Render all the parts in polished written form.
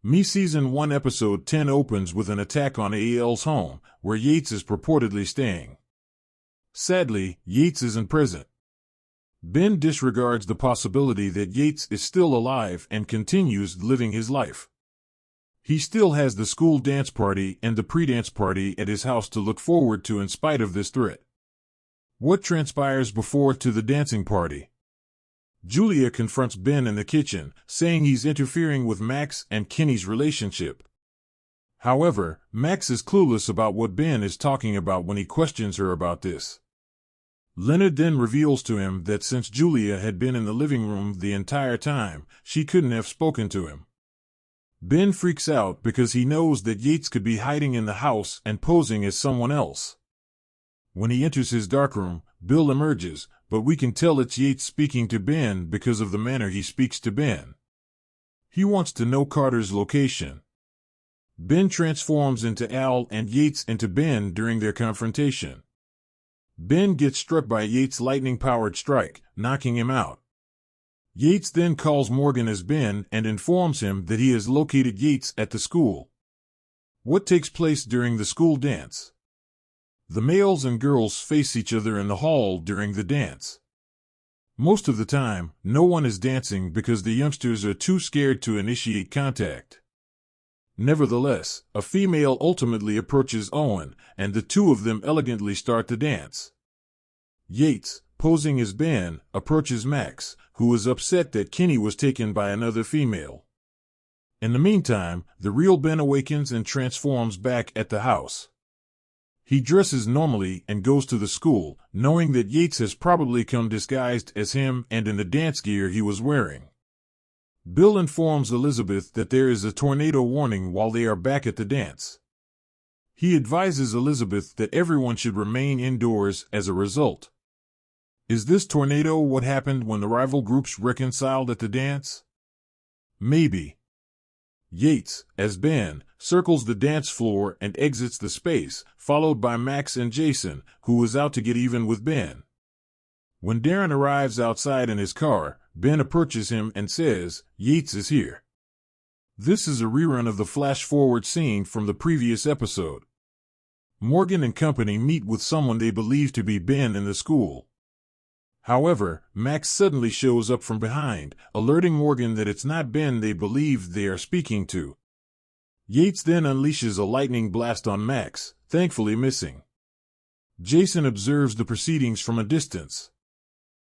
Me Season 1 Episode 10 opens with an attack on AL's home, where Yates is purportedly staying. Sadly, Yates isn't present. Ben disregards the possibility that Yates is still alive and continues living his life. He still has the school dance party and the pre-dance party at his house to look forward to in spite of this threat. What transpires before to the dancing party? Julia confronts Ben in the kitchen, saying he's interfering with Max and Kenny's relationship. However, Max is clueless about what Ben is talking about when he questions her about this. Leonard then reveals to him that since Julia had been in the living room the entire time, she couldn't have spoken to him. Ben freaks out because he knows that Yates could be hiding in the house and posing as someone else. When he enters his darkroom, Bill emerges, but we can tell it's Yates speaking to Ben because of the manner he speaks to Ben. He wants to know Carter's location. Ben transforms into Al and Yates into Ben during their confrontation. Ben gets struck by Yates' lightning-powered strike, knocking him out. Yates then calls Morgan as Ben and informs him that he has located Yates at the school. What takes place during the school dance? The males and girls face each other in the hall during the dance. Most of the time, no one is dancing because the youngsters are too scared to initiate contact. Nevertheless, a female ultimately approaches Owen, and the two of them elegantly start to dance. Yates, posing as Ben, approaches Max, who is upset that Kenny was taken by another female. In the meantime, the real Ben awakens and transforms back at the house. He dresses normally and goes to the school, knowing that Yates has probably come disguised as him and in the dance gear he was wearing. Bill informs Elizabeth that there is a tornado warning while they are back at the dance. He advises Elizabeth that everyone should remain indoors as a result. Is this tornado what happened when the rival groups reconciled at the dance? Maybe. Yates, as Ben, circles the dance floor and exits the space, followed by Max and Jason, who is out to get even with Ben. When Darren arrives outside in his car, Ben approaches him and says, "Yates is here." This is a rerun of the flash-forward scene from the previous episode. Morgan and company meet with someone they believe to be Ben in the school. However, Max suddenly shows up from behind, alerting Morgan that it's not Ben they believe they are speaking to. Yates then unleashes a lightning blast on Max, thankfully missing. Jason observes the proceedings from a distance.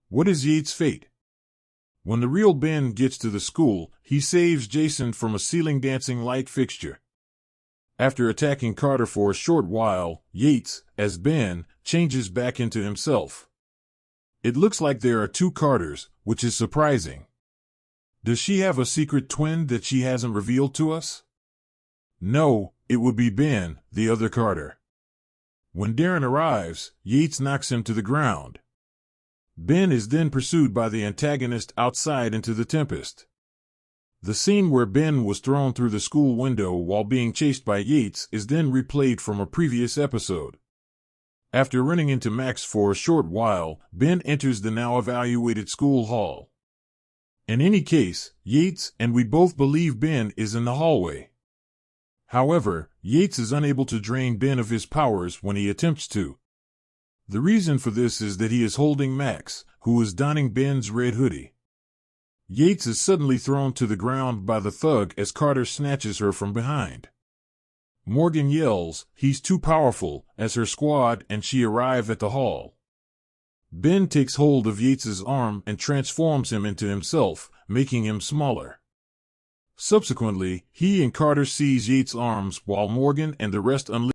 What is Yates' fate? When the real Ben gets to the school, he saves Jason from a ceiling dancing light fixture. After attacking Carter for a short while, Yates, as Ben, changes back into himself. It looks like there are two Carters, which is surprising. Does she have a secret twin that she hasn't revealed to us? No, it would be Ben, the other Carter. When Darren arrives, Yates knocks him to the ground. Ben is then pursued by the antagonist outside into the tempest. The scene where Ben was thrown through the school window while being chased by Yates is then replayed from a previous episode. After running into Max for a short while, Ben enters the now evaluated school hall. In any case, Yates and we both believe Ben is in the hallway. However, Yates is unable to drain Ben of his powers when he attempts to. The reason for this is that he is holding Max, who is donning Ben's red hoodie. Yates is suddenly thrown to the ground by the thug as Carter snatches her from behind. Morgan yells, "He's too powerful," as her squad and she arrive at the hall. Ben takes hold of Yates's arm and transforms him into himself, making him smaller. Subsequently, he and Carter seize Yates' arms while Morgan and the rest unleash